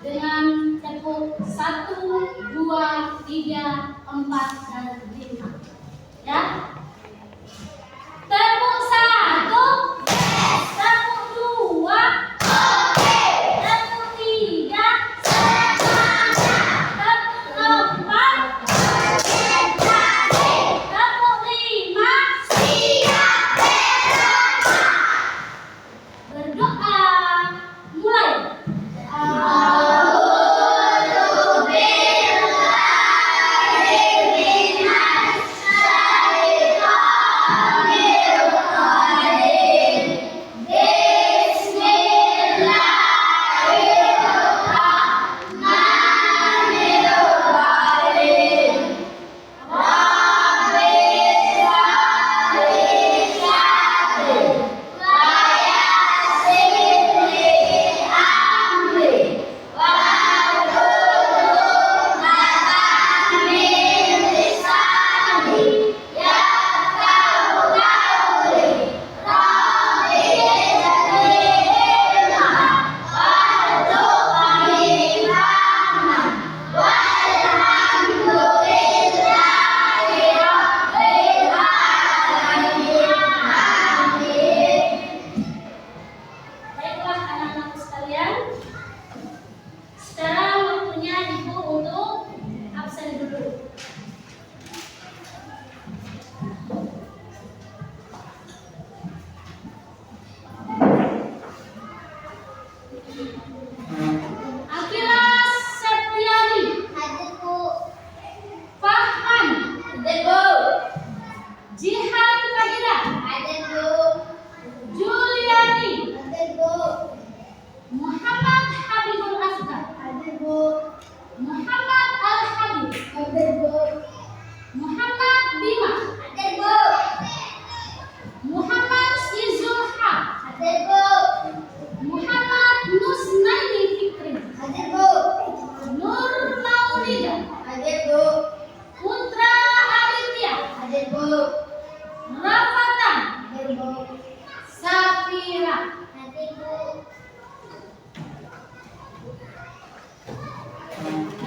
dengan tepuk 1, 2, 3, 4, dan 5. Ya. Tepuk 1, tepuk 2, tepuk 3, tepuk 4, tepuk 5. Berdoa. Mulai.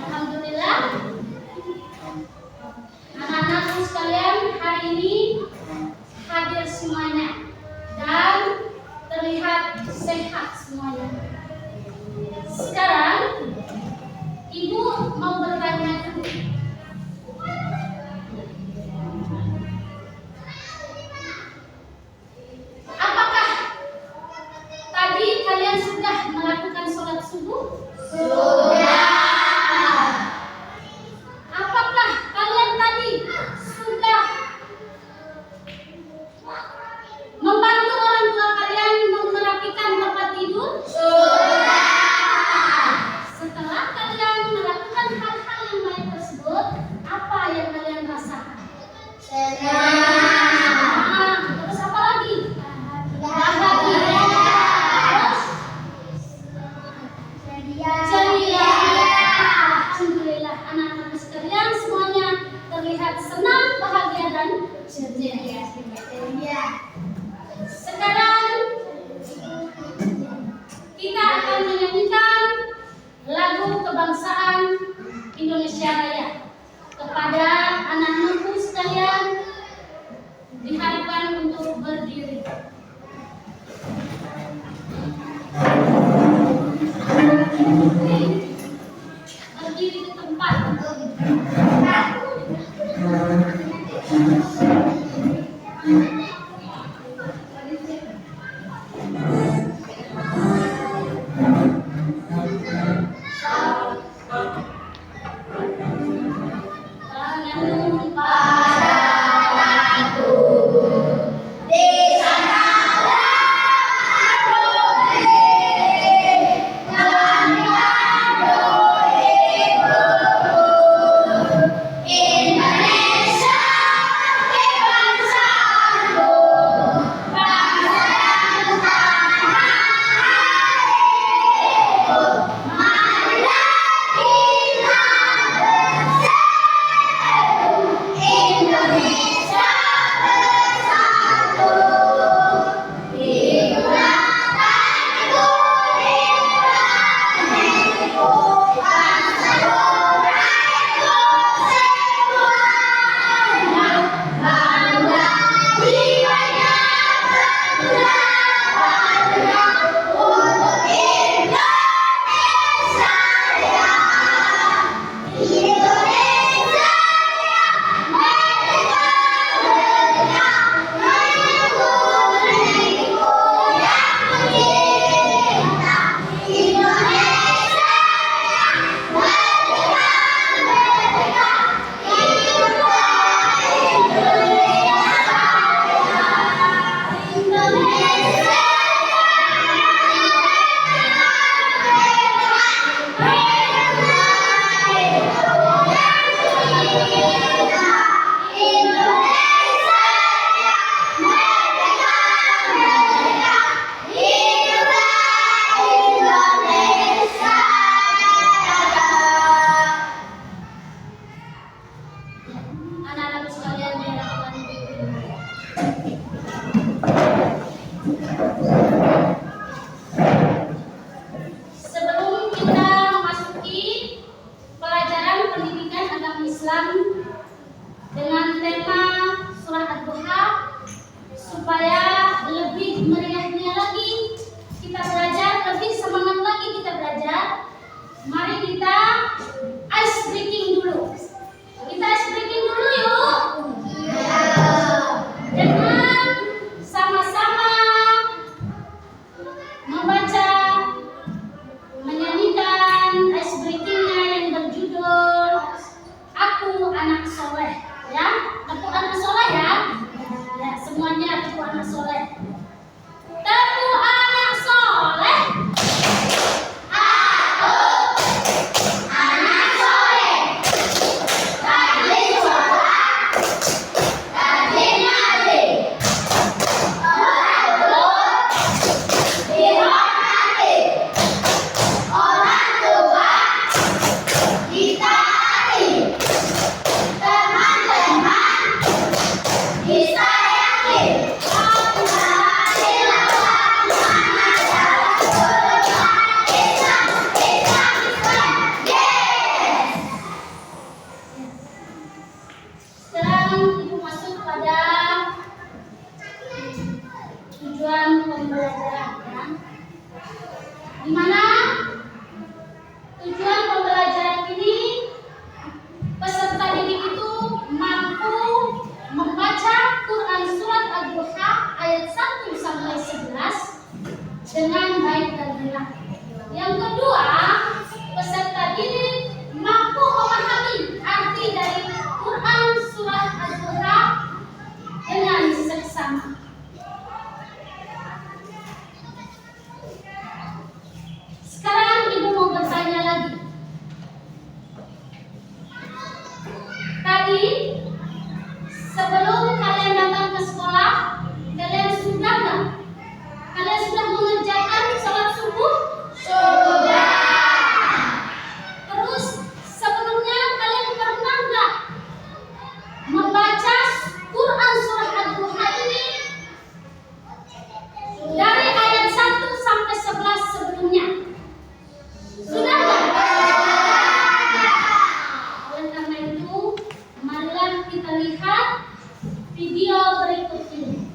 Alhamdulillah, anak-anakku sekalian hari ini hadir semuanya dan terlihat sehat semuanya. Sekarang Ibu mau bertanya dulu. Apakah tadi kalian sudah melakukan sholat subuh? Sudah. Apakah kalian tadi sudah membantu orang tua kalian merapikan tempat tidur? Sudah. Setelah kalian melakukan hal-hal yang baik tersebut, apa yang kalian rasakan? Senang. Terus apa lagi? Bahagia. Terus ceria. Alhamdulillah, anak-anak sekalian semuanya terlihat senang, bahagia, dan ceria. Sekarang kita akan menyanyikan lagu kebangsaan Indonesia Raya. Kepada anak-anakku sekalian diharapkan untuk berdiri. Berdiri di tempat. Indonesia, bangsa tujuan pembelajaran ya. Di mana tujuan pembelajaran ini peserta didik itu mampu membaca Quran surat Ad-Duha ayat 1 sampai 11 dengan baik dan benar. Yang kedua, peserta didik mampu memahami arti dari Quran surat Ad-Duha dengan seksama. Sekarang Ibu mau bertanya lagi. Tadi sebelum kalian datang ke sekolah, kalian sudah nggak? Kalian sudah mengerjakan sholat subuh? Sudah. Terus sebelumnya kalian pernah nggak membaca Quran surah Ad-Duha ini dari ayat 1 sampai 11 sebelumnya? Sudah nggak? Oleh karena itu, marilah kita lihat video berikut ini.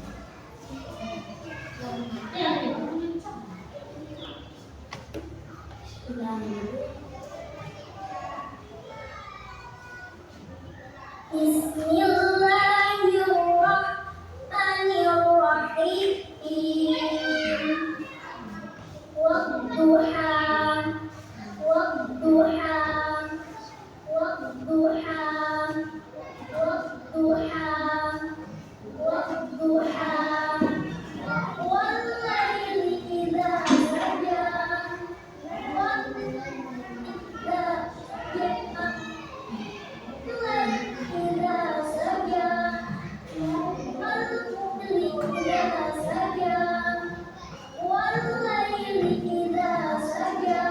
Bismillahirrahmanirrahim. Wadduha, wadduha, wadduha, wadduha, wadduha, wallaili idza saja, wallaili idza saja, wallaili idza saja, wallaili idza saja, wallaili idza saja,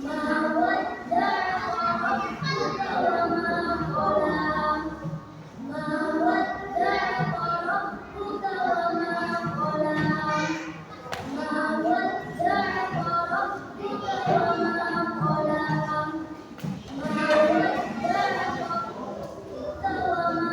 ma wadda'aka rabbuka wa ma qala, ma wadda'aka rabbuka wa ma qala, ma wadda'aka rabbuka wa ma qala, ma wadda'aka rabbuka wa ma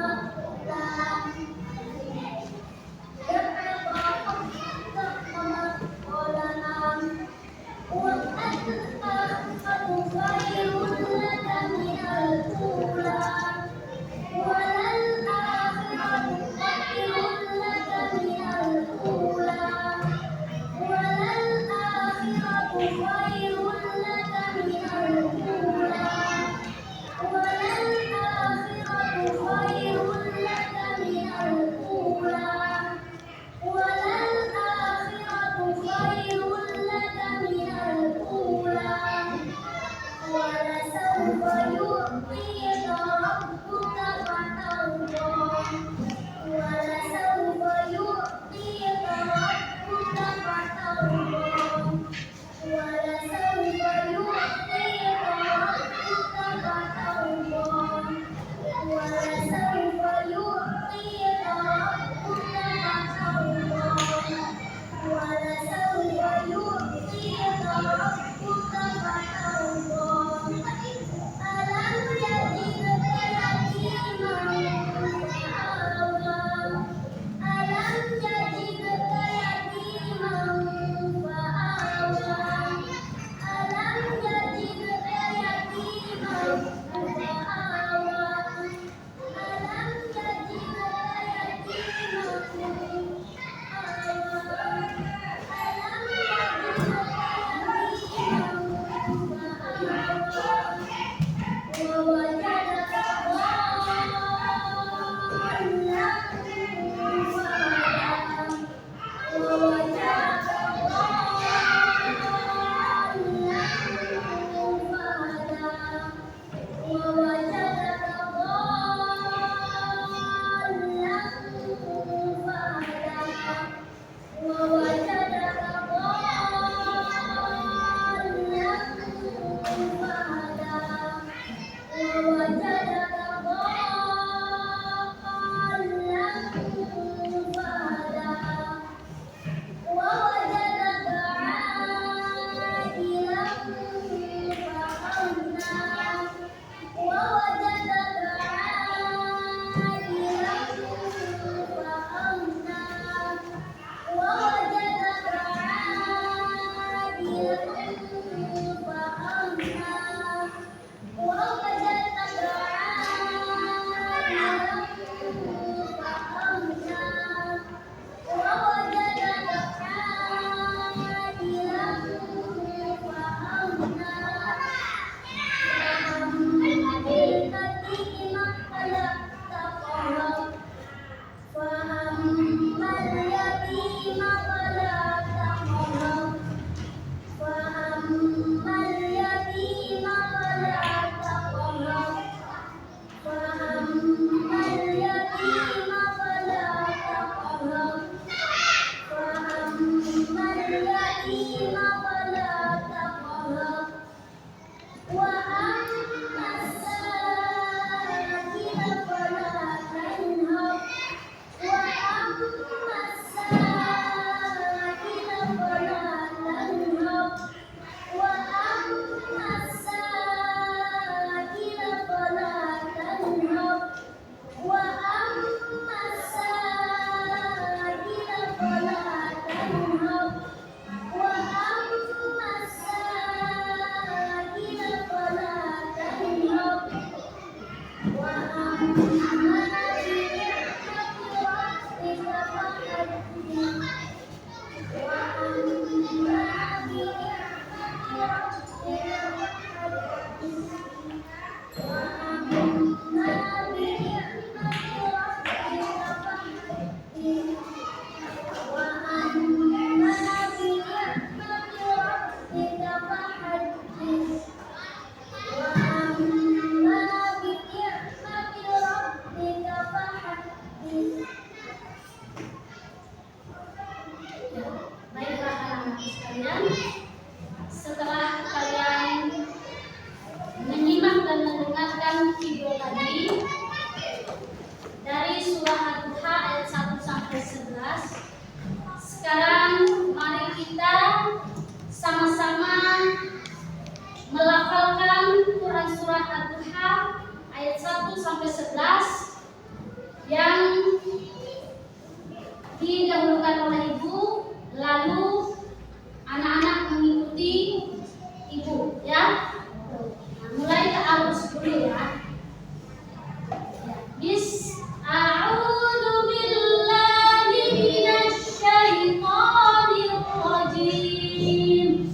sama-sama melafalkan Quran Surah Ad-Duha ayat 1 sampai 11 yang didahulukan oleh ibu, lalu anak-anak mengikuti ibu, ya. Nah, mulai ta'aruf dulu ya. A'udzu billahi minasy syaithanir rajim.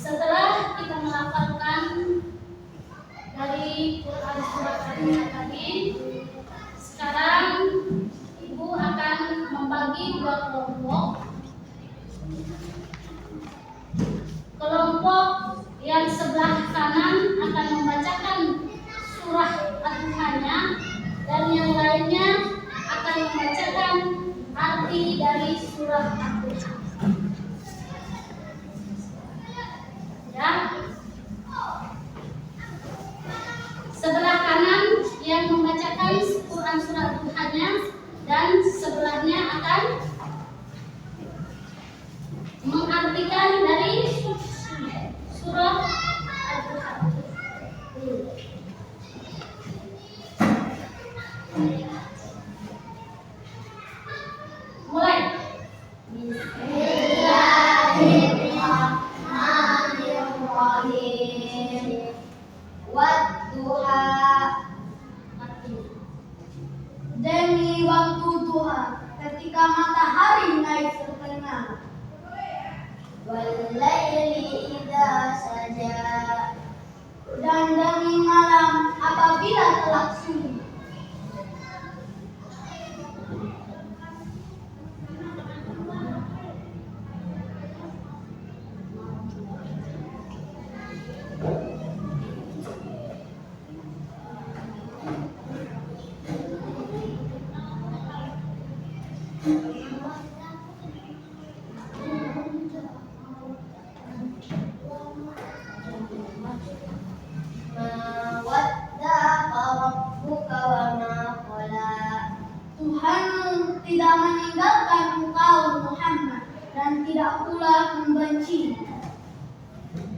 Setelah kita melafalkan dari Quran Surah Al-Duha tadi, sekarang ibu akan membagi dua kelompok. Kelompok yang sebelah kanan akan membacakan surah Al-Duhanya dan yang lainnya akan membacakan arti dari surah Al-Duha. Ya. Sebelah kanan yang membacakan Quran surah Al-Duhanya dan sebelahnya akan mengartikan dari surah Al-Duha. Mulai. Wadduha, demi waktu duha ketika matahari naik terbenam. Walaili idza saja, dan demi malam apabila telah sunyi. tidak pula membenci.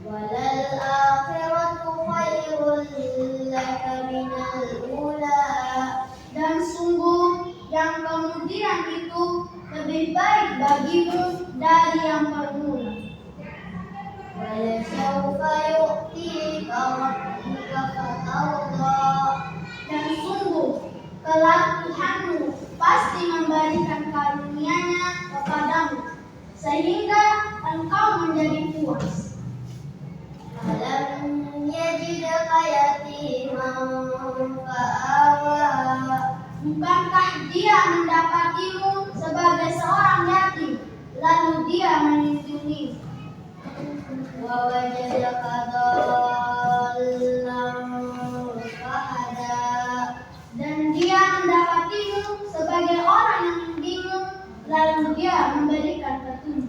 Walal akhiratu khairul laka minal ula. Dan sungguh yang kemudian itu lebih baik bagimu dari yang permula. Walasawfa yu'tika rabbuka fatarda. Dan sungguh kelak Tuhanmu pasti memberikan karunia-Nya kepadamu sehingga engkau menjadi puas. Alam yajidka yatiman fa'awa. Bukankah dia mendapatimu sebagai seorang yatim, lalu dia melindungimu? Wa wajadaka dhallan fahada. Dan dia mendapatimu sebagai orang yang bingung, lalu dia memberikan petunjuk.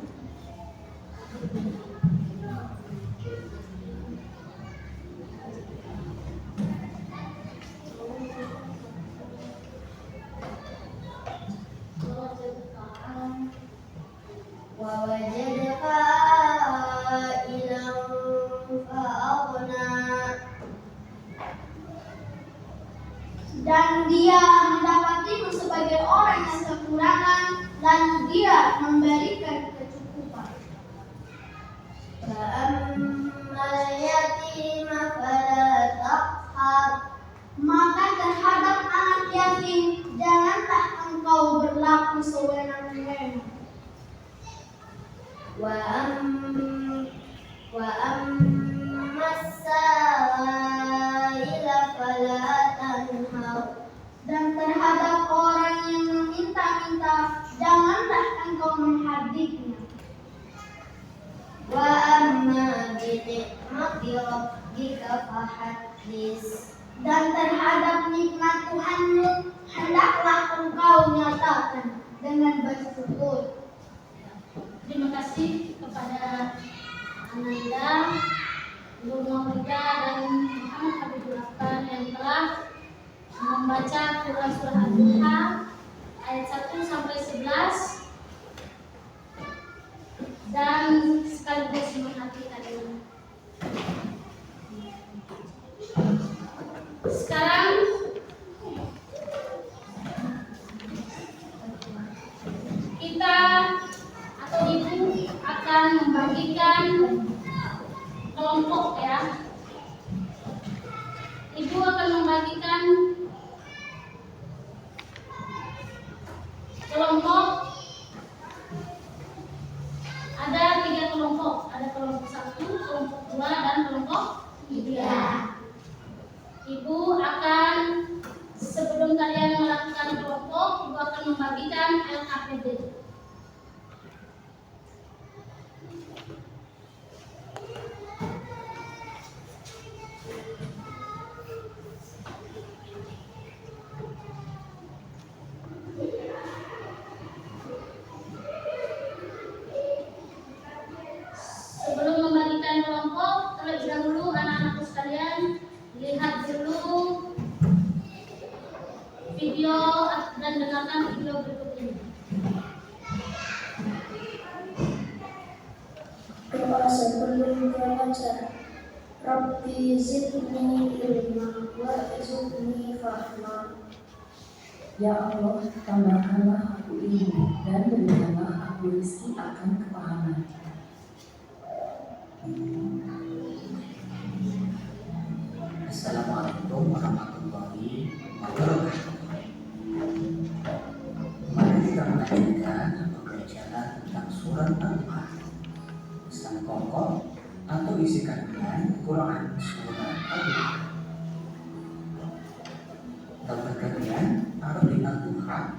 Wa wajadaka ilam fa'aghna. Dan dia mendapatimu sebagai orang yang kekurangan, lalu dia memberikan kecukupan. Fa'ammal yatima fala taqhar. Maka terhadap anak yatim, janganlah engkau berlaku sewenang-wenang. Wa ammas sa'ila fala tanhar. Dan terhadap orang yang meminta-minta, janganlah engkau menghardiknya. Wa amma bi ni'mati rabbika fahaddits. Dan terhadap nikmat Tuhanmu, hendaklah engkau nyatakan dengan bersyukur. Terima kasih kepada Ananda, Ibu Maulida dan Muhammad Habibul Akbar yang telah membaca Quran Surah Al-Duha ayat 1 sampai 11 dan sekaligus menghatikan ini. Sekarang kita atau ibu akan membagikan kelompok ya. Ibu akan membagikan kelompok. Ada 3 kelompok. Ada kelompok 1, kelompok 2, dan kelompok 3. Ibu akan, sebelum kalian melakukan kelompok, ibu akan membagikan LKPD. Sebelum membagikan kelompok, terlebih dahulu anak-anakku sekalian, lihat dulu video dan dengarkan video berikut ini. Doa sebelum belajar. Rabbi zidni ilma warzuqni fahma. Ya Allah, tambahkanlah aku ilmu dan berikanlah aku rezeki akan kepahaman. Assalamualaikum warahmatullahi wabarakatuh. Mari kita melanjutkan pembelajaran tentang surat Al-Duha. Pesan pokok atau isi kandungan Quran surat Al-Duha. Dapat kalian arti Al-Duha.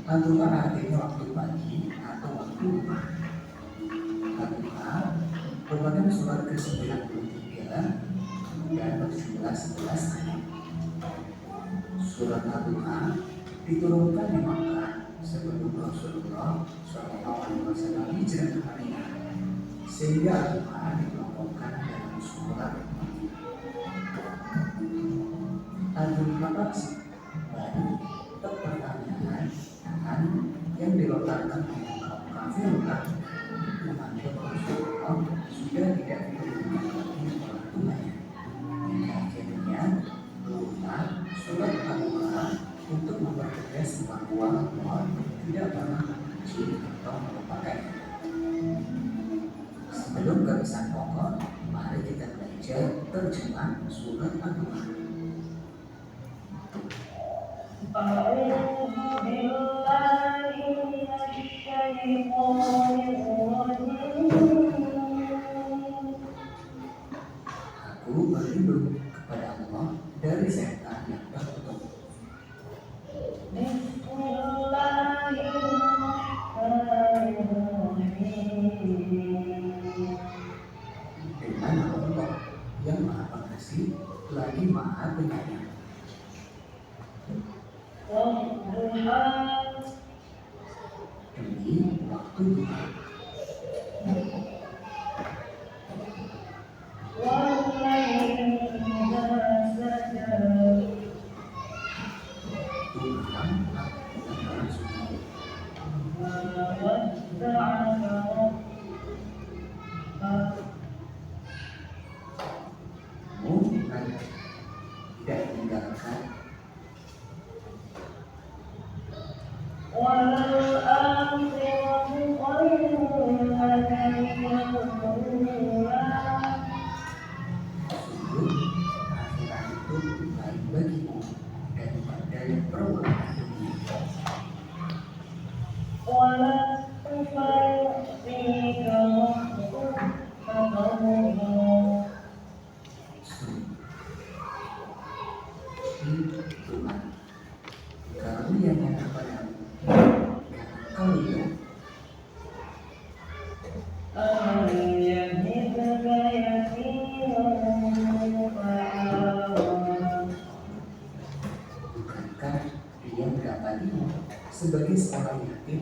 Al-Duha artinya waktu pagi atau waktu duha. Al-Duha merupakan surat ke-93 dan berjumlah 11 ayat. Surat Al-Duha diturunkan di Makkah sebelum Rasulullah SAW hijrah ke Madinah, sehingga Al-Duha dikelompokkan dalam surat Madinah. Al-Duha sih baru pertanyaan yang dilontarkan oleh kaum kafir Mekah mengambil Rasulullah sudah tidak diperlukan lagi oleh Tuhannya. Hingga akhirnya berulang surat Al-Baqarah untuk mempertegas bahwa Allah tidak pernah membenci atau melupakannya. Sebelum kebiasaan pokok, mari kita belajar terjemah surat Al-Baqarah. Aku berlindung kepada Allah dari setan yang terkutuk. Dengan nama Allah yang Maha Pengasih lagi Maha Penyayang. Demi waktu duha. Tuhan akan sunyi. Bukan tidak meninggalkan. Sungguh akhirat itu lebih baik bagimu daripada yang perbuatan dunia. Tuhan, karunia-Nya kepadamu karena kau hidup. Bukankah Dia mendapatimu sebagai seorang yatim?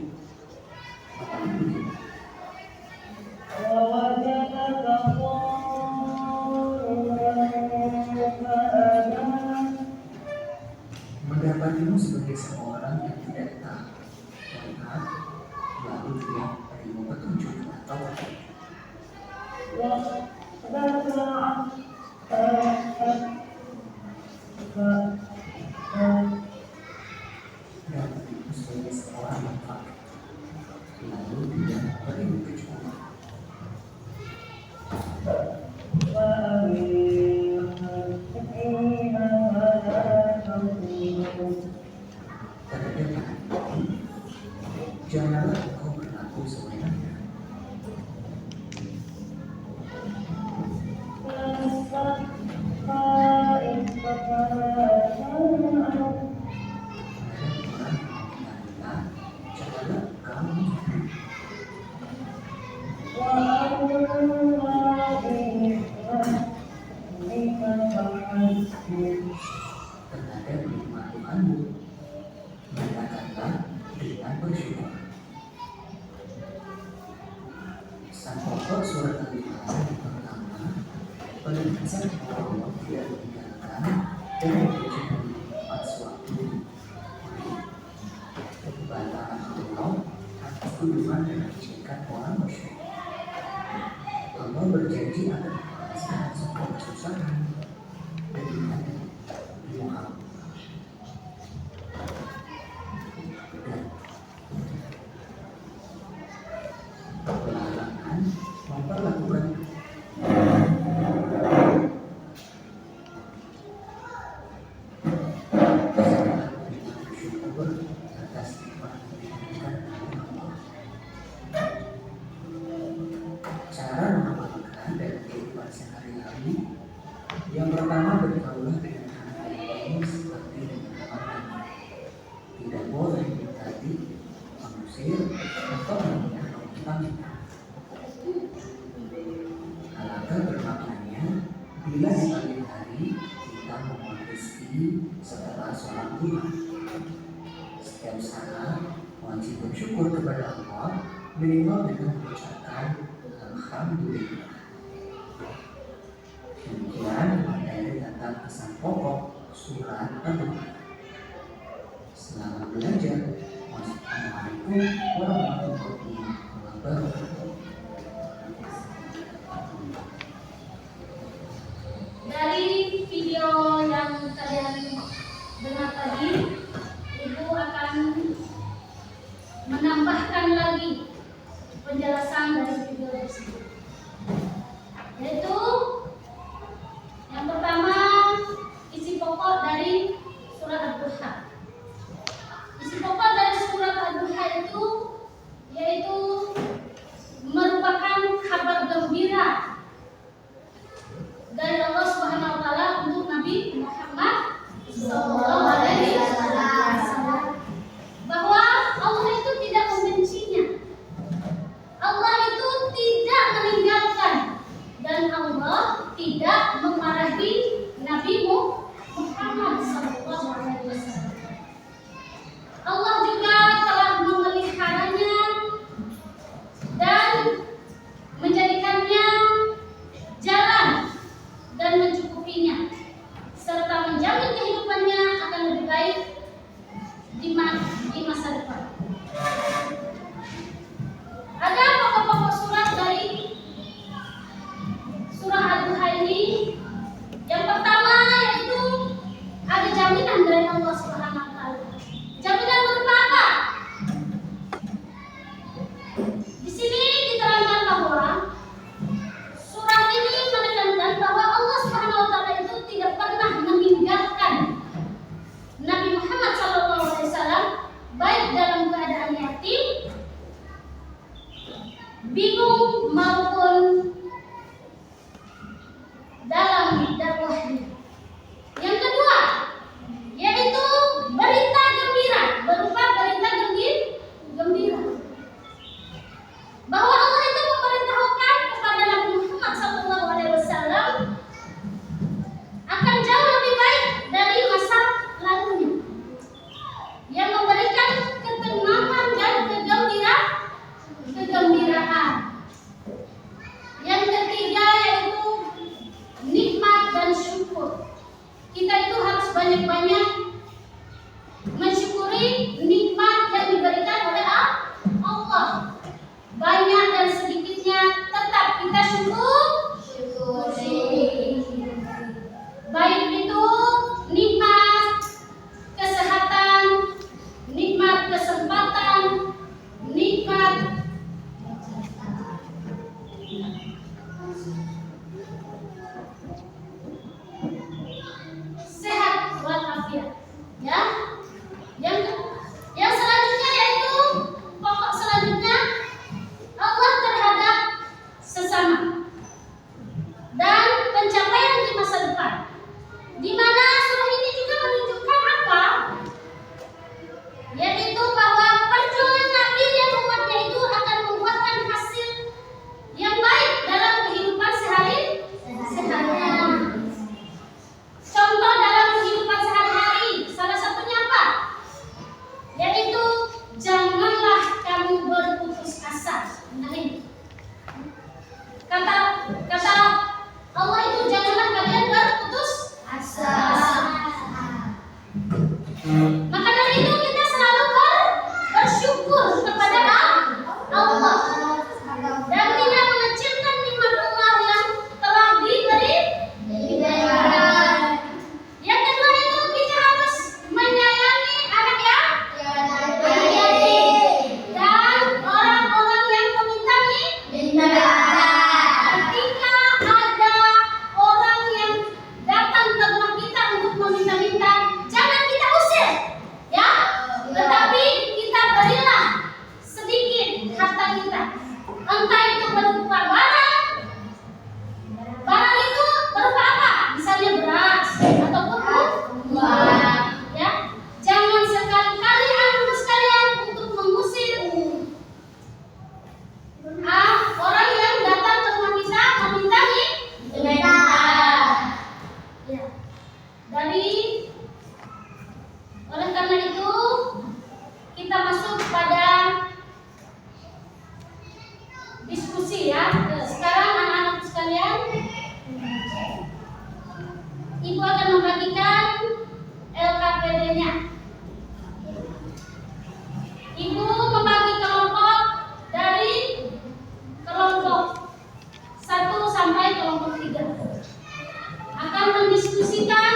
Apalagi begini. Mendapatimu sebagai seorang yang tidak tahu, melihat, lalu Dia berimu petunjuk atau wahyu. Dapatimu sebagai seorang yang fakir, lalu Dia berimu kecukupan. Janganlah engkau berlaku sewenang-wenang. Janganlah engkau menjadi. Terhadap nikmat Tuhanmu, nyatakanlah dengan bersyukur. Sang pokok surat Al-Baqarah yang pertama, penegasan bahwa Allah tidak meninggalkan dan menguji empat suatu. Kebantahan Allah atas tuduhan dan ejekan orang musyrik. Allah berjanji akan membalaskan semua kesusahan dan Nabi Muhammad. Pelarangan memperlakukan bersyukur atas nikmat yang diberikan oleh Allah. Cara mengamalkan dalam kehidupan sehari-hari. Yang pertama, bergaulah dengan anak ini seperti dengan orang. Tidak boleh tadi mengusir atau menghutang. Alangkah bermaknanya bila di pagi hari kita memohon rezeki setelah sholat duha. Setiap saat wajib bersyukur kepada Allah minimal dengan mengucapkan Alhamdulillah. Demikian materi tentang pesan pokok surat Al-Baqarah. Selamat belajar. Wassalamualaikum warahmatullahi wabarakatuh. dari surat Ad-Duha. Isi pokok dari surat Ad-Duha itu yaitu merupakan kabar gembira dari Allah Subhanahu wa taala untuk Nabi Muhammad sallallahu alaihi wasallam bahwa Allah itu tidak membencinya. Allah itu tidak meninggalkan dan Allah tidak memarahi Nabi Muhammad sallallahu alaihi wasallam. Allah juga telah memeliharanya dan menjadikannya jalan dan mencukupinya serta menjamin kehidupannya akan lebih baik di masa depan. Ada pokok-pokok surat dari surah Ad-Duha ini. Yang pertama yaitu ada jaminan dari Allah Subhanahu wa taala. Jaminan berupa apa? Di sini diterangkan bahwa surat ini menekankan bahwa Allah Subhanahu wa taala itu tidak pernah meninggalkan Nabi Muhammad SAW baik dalam keadaan yatim, bingung maupun dalam dakwahnya. Yang kedua yaitu berita gembira, berupa berita gembira bahwa Allah itu memerintahkan kepada Nabi Muhammad SAW akan jauh lebih baik dari masa lalunya, yang memberikan ketenangan dan kegembiraan. Yang ketiga yaitu nikmat dan syukur. Kita itu harus banyak-banyak mensyukuri nikmat yang diberikan oleh Allah. Banyak dan sedikitnya tetap kita syukuri. Baik itu nikmat kesehatan, nikmat kesempatan, nikmat sehat walafiat. Ya. Yang selanjutnya yaitu pokok selanjutnya Allah terhadap sesama dan pencapaian di masa depan. Di mana surah ini juga menunjukkan apa? Yaitu bahwa perjuangan Nabi dan umatnya itu akan membuahkan hasil yang baik dalam kehidupan sehari-hari. Contoh dalam kehidupan sehari-hari, salah satunya apa? Yaitu janganlah kamu berputus asa. Nah ini kata Allah itu janganlah kalian berputus asa. Maka dari itu kita selalu bersyukur kepada Allah dan tidak mengecilkan nikmat Allah yang telah diberikan. Yang kedua itu kita harus menyayangi anak yatim dan orang-orang yang meminta minta. Ketika ada orang yang datang ke rumah kita untuk meminta-minta, jangan kita usir, ya. Tetapi kita berilah sedikit harta kita. Entah itu berupa barang itu berupa apa? Misalnya beras ataupun uang, ya. Jangan sekali-kali anak sekalian untuk mengusir orang yang datang ke rumah kita meminta. Ya. Oleh karena itu kita masuk pada diskusi, ya. Sekarang anak-anak sekalian, Ibu akan membagikan LKPD-nya. Ibu membagi kelompok dari kelompok 1 sampai kelompok 3. Akan mendiskusikan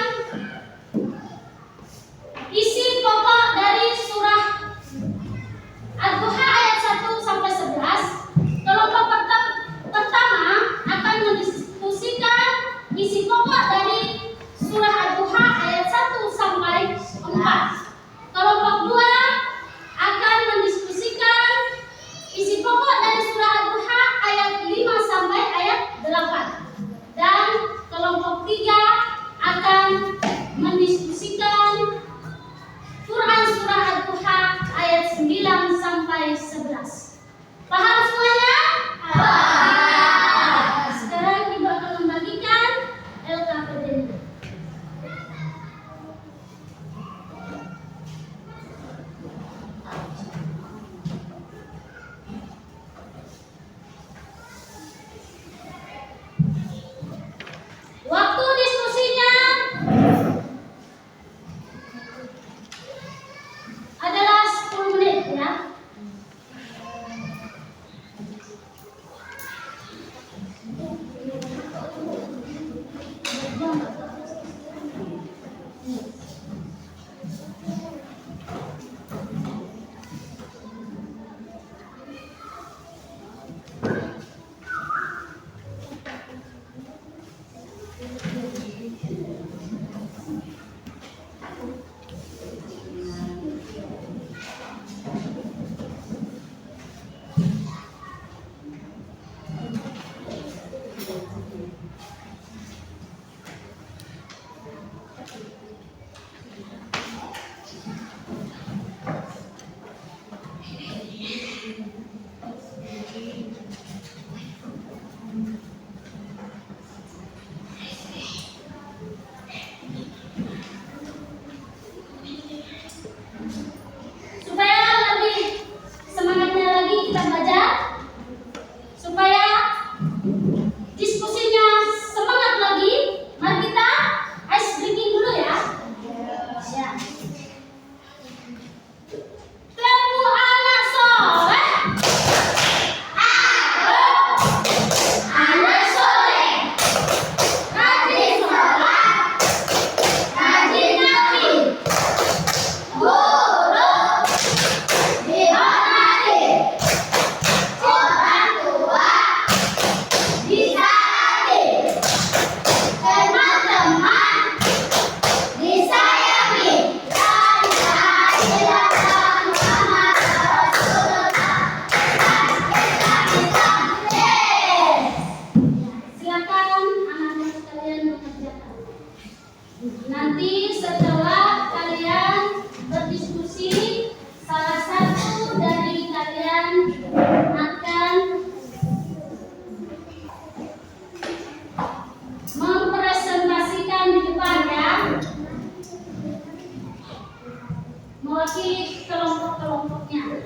membagi kelompok-kelompoknya.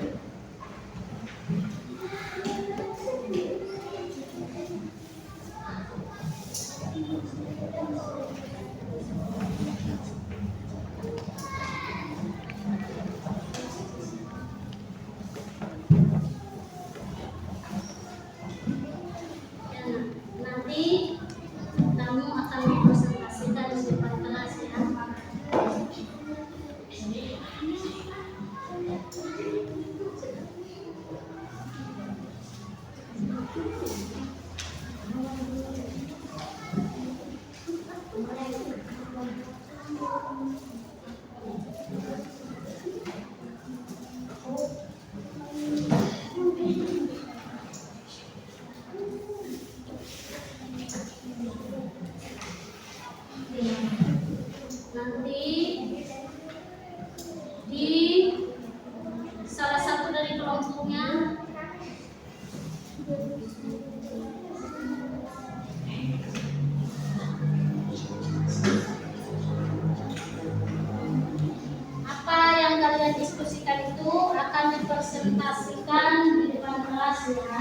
Nanti kamu akan mempresentasikan di depan kelas ya. Nanti di salah satu dari kelompoknya apa yang kalian diskusikan itu akan dipresentasikan di depan kelas ya.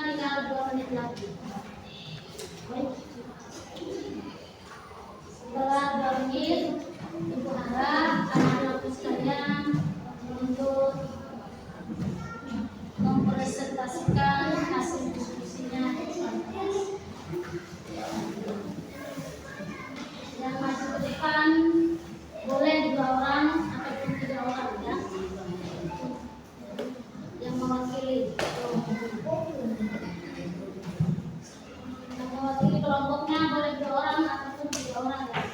tinggal 2 menit lagi. Setelah 2 menit, Ibu harap anak-anakku sekalian untuk mempresentasikan hasil diskusinya. Yang masuk ke depan boleh 2 orang ataupun 3 orang ya, yang mewakili kelompoknya boleh 2 orang ataupun 3 orang ya.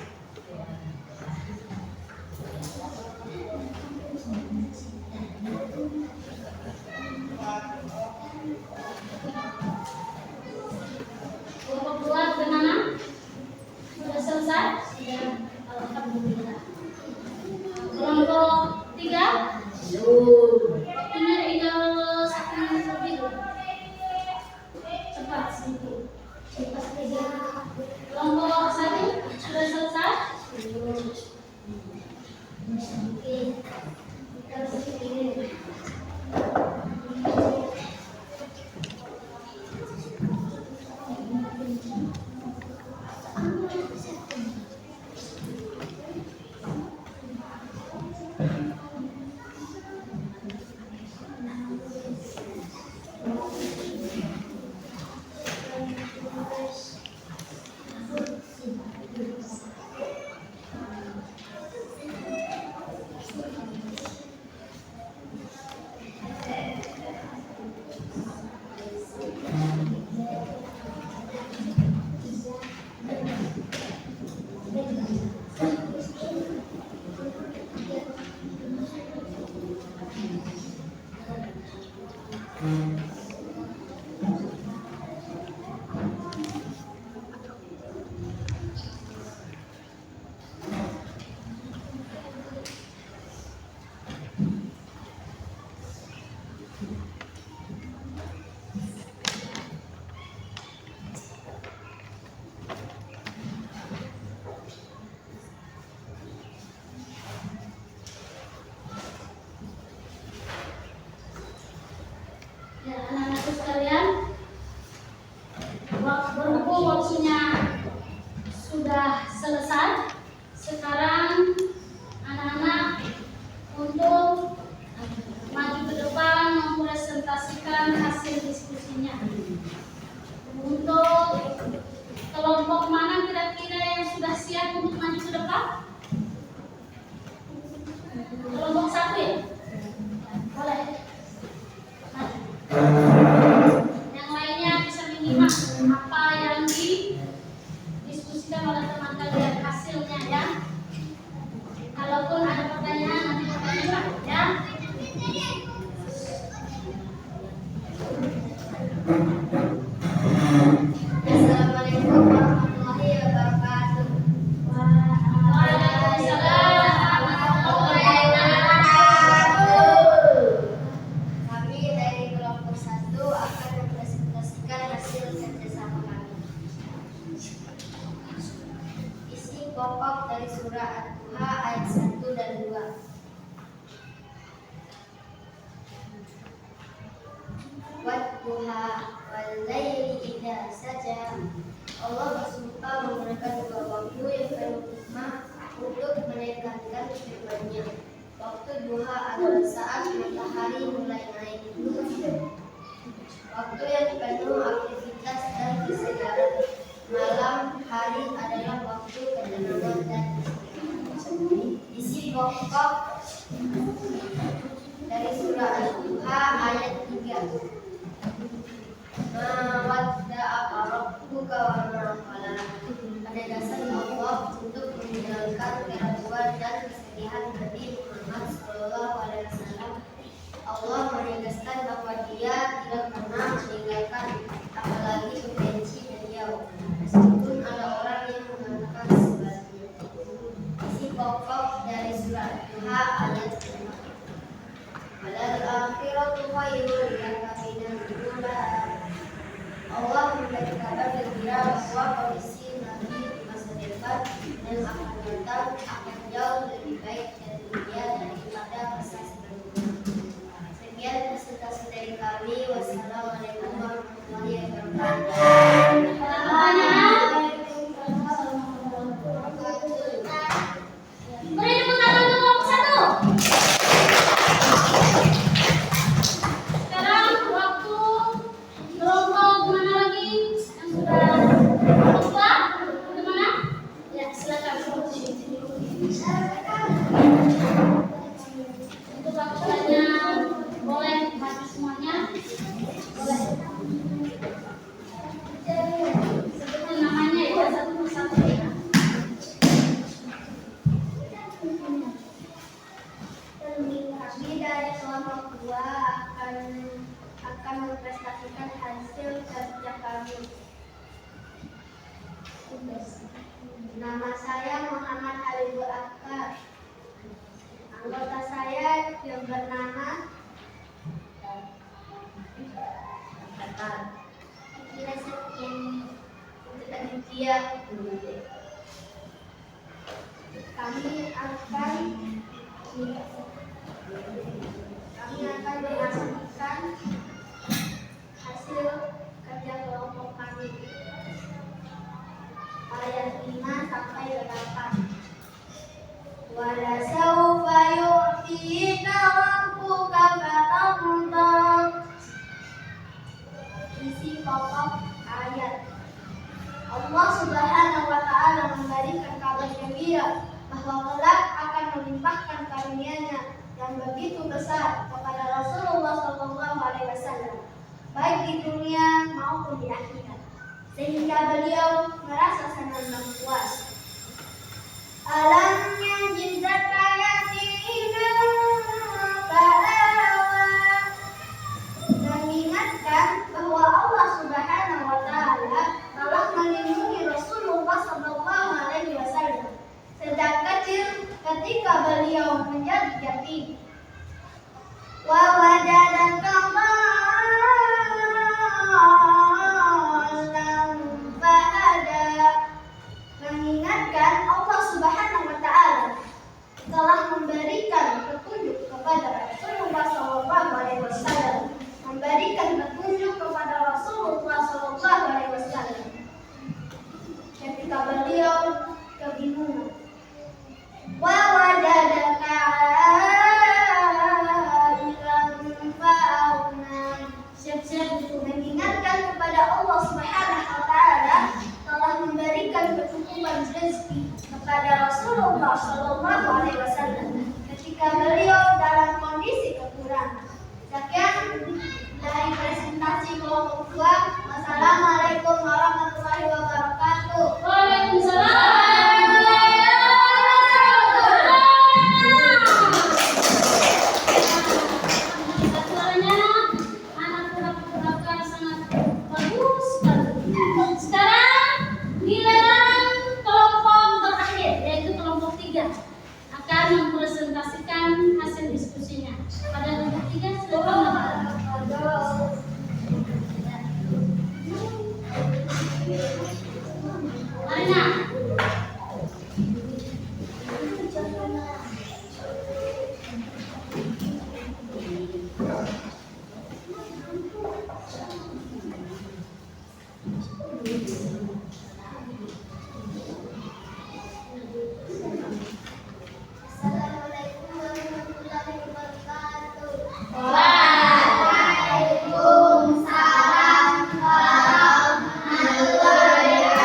Kelompok 2 bagaimana? Sudah selesai? Sudah, alhamdulillah. Kelompok 3? Waktunya tinggal 1 menit lebih. Cepat sedikit. Cepat sedikit. Kelompok 1 sudah selesai? Oke. Kita sedikit. Ya, anak-anakku sekalian, berhubung waktunya sudah selesai, sekarang anak-anak untuk maju ke depan mempresentasikan hasil diskusinya. Untuk kelompok mana kira-kira yang sudah siap untuk maju ke depan? Kelompok 1 ya? Boleh. Yang lainnya bisa menyimak apa yang didiskusikan oleh teman kalian, hasilnya ya. Kalaupun ada pertanyaan nanti bertanya ya. Assalamualaikum warahmatullahi wabarakatuh. Waalaikumsalam warahmatullahi wabarakatuh. Kami dari kelompok 1 akan mempresentasikan hasil kerjasama kami. Isi pokok dari surah Ad-Duha ayat 1 dan 2. Wadduha wal laili idza saja. Allah bersumpah menggunakan 2 waktu yang penuh hikmah untuk menekankan firman-Nya. Waktu duha adalah saat matahari mulai naik. Waktu yang penuh aktivitas dan kesegaran. Malam hari adalah waktu ketenangan dan istirahat. Isi pokok dari surah Al-Duha ayat 3. Mawadda'a rabbuka wa ma qala. Pada dasarnya Allah untuk meninggalkan keraguan dan kesedihan Nabi Muhammad SAW. Allah menegaskan bahwa Dia tidak pernah meninggalkan, apalagi membenci beliau, meskipun ada orang yang mengatakan sebaliknya. Isi pokok dari surah Duha ayat 5. Al-akhiratu khairun laka minal ula. Allah memberi kabar gembira bahwa kondisi Nabi di masa depan dan akan datang akan jauh lebih baik dari dunia daripada masa sebelumnya. Sekian presentasi dari kami. Wassalamualaikum warahmatullahi wabarakatuh. Beri tepuk tangan untuk kelompok 1. Sekarang waktu kelompok mana lagi yang sudah kelompok 2? Bagaimana? Ya, silakan. Untuk waktunya boleh baca semuanya. Boleh. Sebutin namanya ya, satu persatu ya. Kami dari kelompok 2 akan mempresentasikan hasil kerja kami. Nama saya Muhammad Habibul Akbar. Anggota saya yang bernama Kira Septiani untuk Aditya. Kami akan menyaksikan hasil kerja kelompok kami. Ayat 5 sampai 8. Wala sawfa yu'tika rabbuka fatardha. Isi pokok ayat. Allah Subhanahu wa taala memberikan kabar gembira bahwa kelak akan melimpahkan karunia-Nya yang begitu besar kepada Rasulullah SAW, baik di dunia maupun di akhirat, sehingga beliau merasa senang dan puas. Alam yajidka yatiman fa'awa. Mengingatkan bahwa Allah Subhanahu wa taala telah melindungi Rasulullah SAW sejak kecil ketika beliau menjadi yatim. Wa wajadaka dhallan fahada. Mengingatkan Allah Subhanahu wa taala telah memberikan petunjuk kepada Rasulullah SAW, memberikan petunjuk kepada Rasulullah SAW ketika beliau kebingungan. Wa wajadaka ailan fa'auna. Siap-siap itu mengingatkan kepada Allah Subhanahu wa taala telah memberikan kecukupan rezeki kepada Rasulullah SAW ketika beliau dalam kondisi kekurangan. Sekian dari presentasi kelompok 2. Wassalamualaikum warahmatullahi wabarakatuh. Waalaikumsalam. Suaranya anak pura-pura sangat bagus sekali. Sekarang giliran kelompok terakhir, yaitu kelompok 3 akan mempresentasikan hasil diskusinya. Pada kelompok 3 silakan. Marina. Assalamualaikum warahmatullahi wabarakatuh. Waalaikumsalam warahmatullahi wabarakatuh.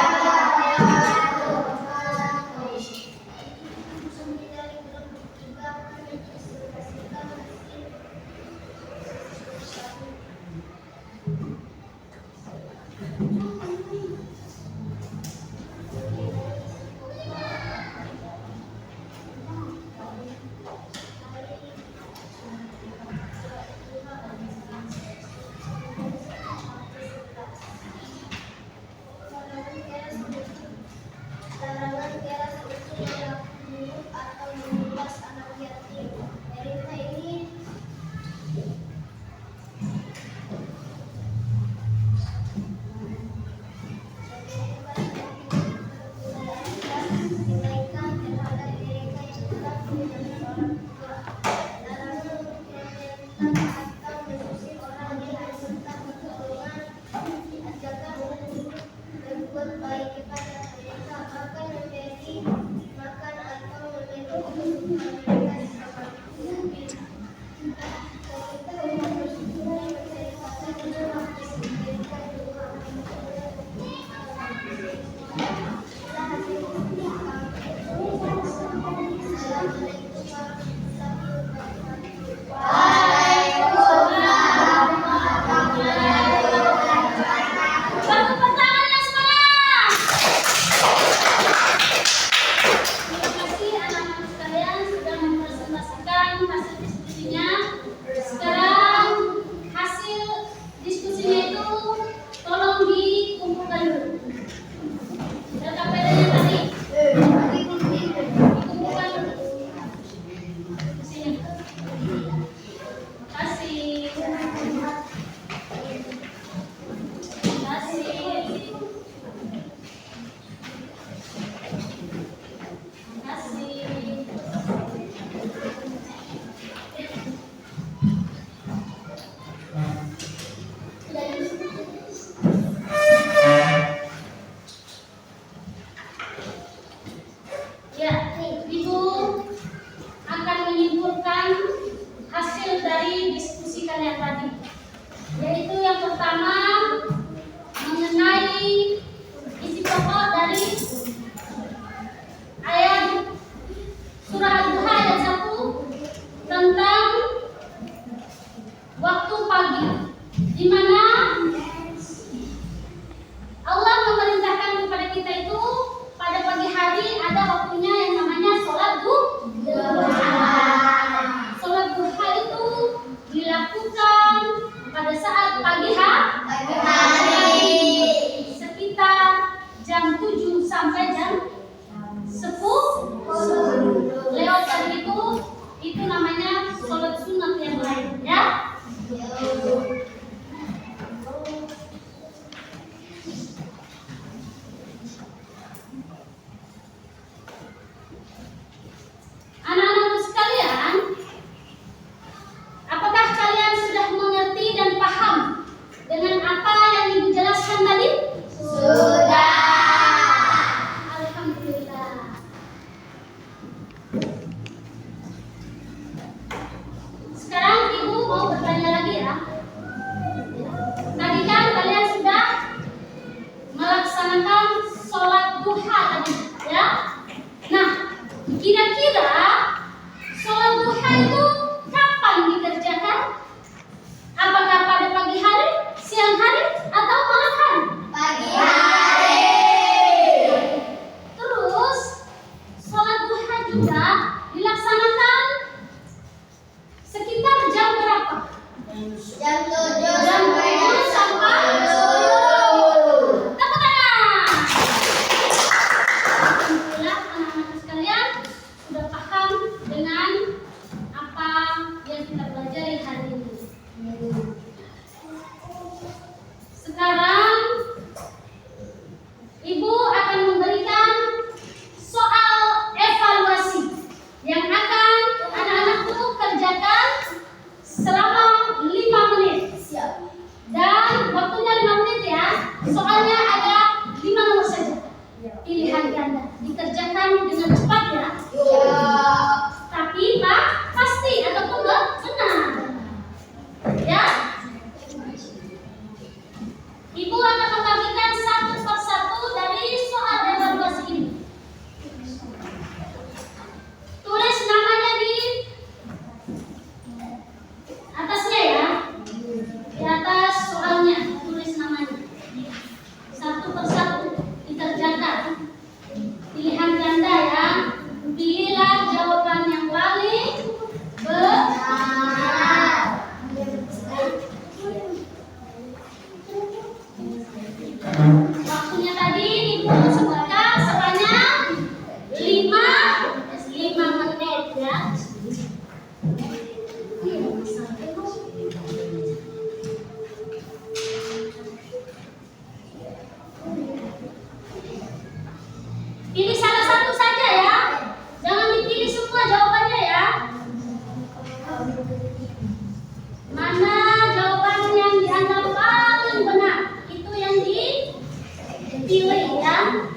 Kiwi ya.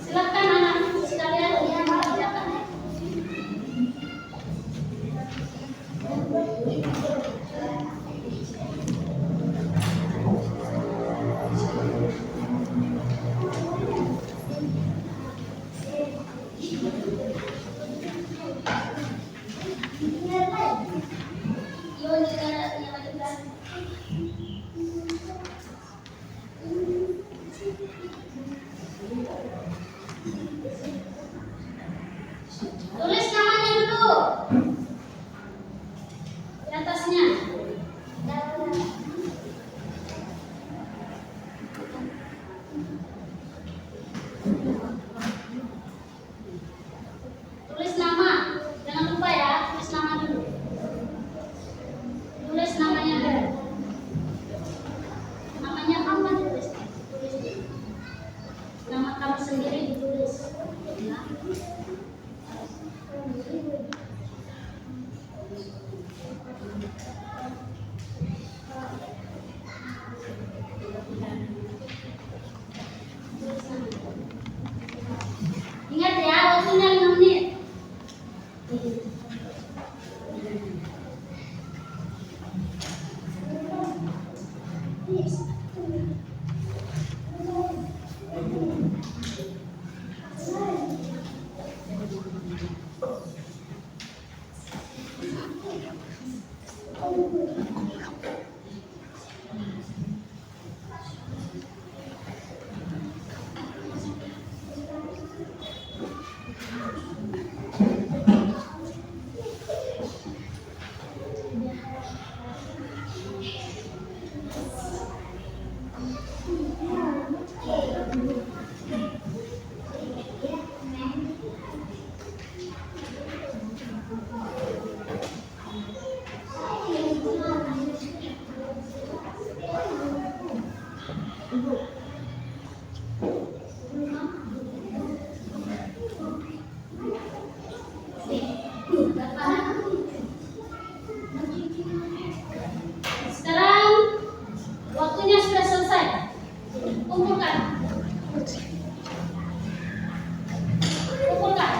Silakan anak-anak sekalian yang mengerjakan. Tulis namanya dulu di atasnya. Tulis nama, jangan lupa ya, tulis nama dulu. Tulis namanya dulu. Namanya apa tulis? Nama kamu sendiri ditulis. Ya. Ingat ya, waktunya 5 menit. Sekarang waktunya sudah selesai. Kumpulkan. Kumpulkan.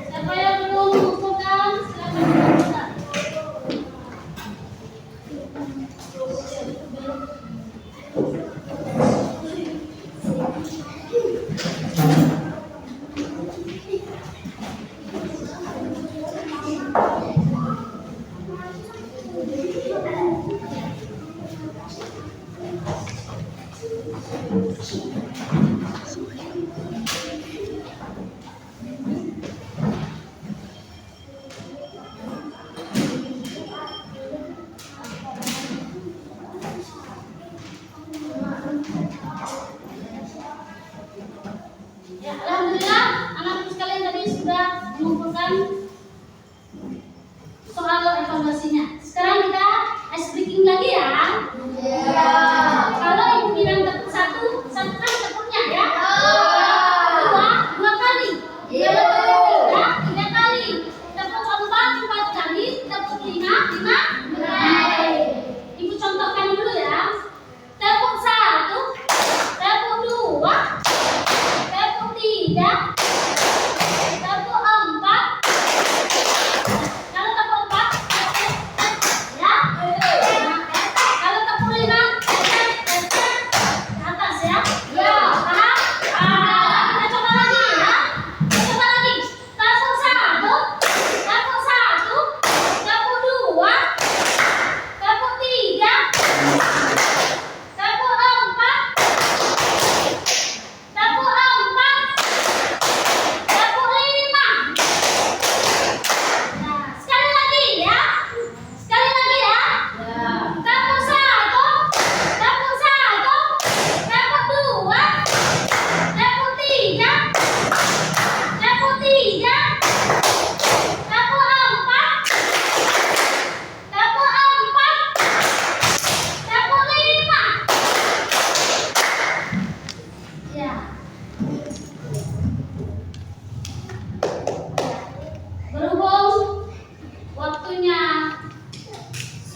Siapa yang belum mengumpulkan, silakan mengumpulkan.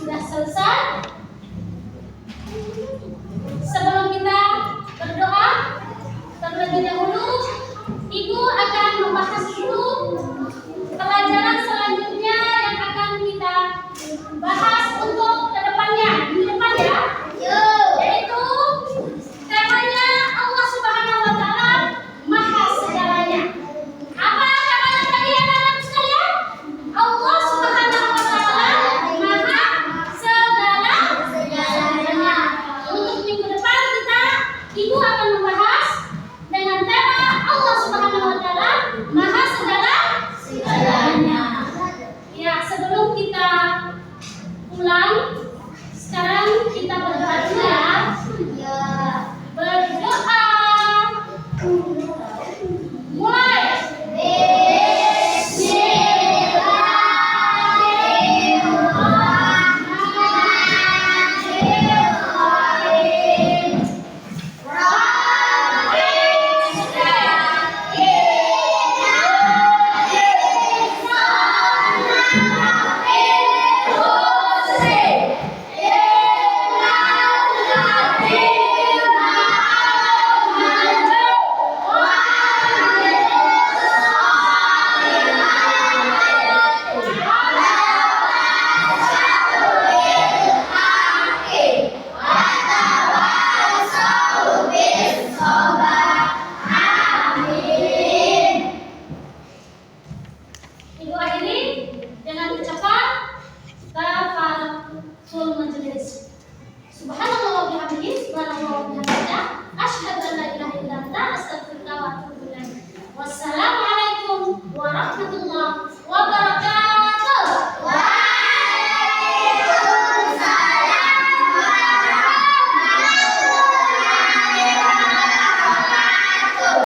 sudah selesai. Sebelum kita berdoa, terlebih dahulu Ibu akan membahas dulu pelajaran selanjutnya yang akan kita bahas untuk kedepannya. Di depan ya, yaitu temanya Allah Subhanahu Wa Taala Maha Segalanya. Apa temanya tadi anak-anak sekalian? Allah Subhanahu Wa Taala Maha Segalanya. Untuk minggu depan Ibu akan membahas dengan tema Allah Subhanahu Wa Taala Maha Segalanya. Ya, sebelum kita pulang, sekarang kita berdoa dulu ya. Berdoa. Mulai. Ibu akhiri dengan ucapan tafatul majelis. Subhanallah.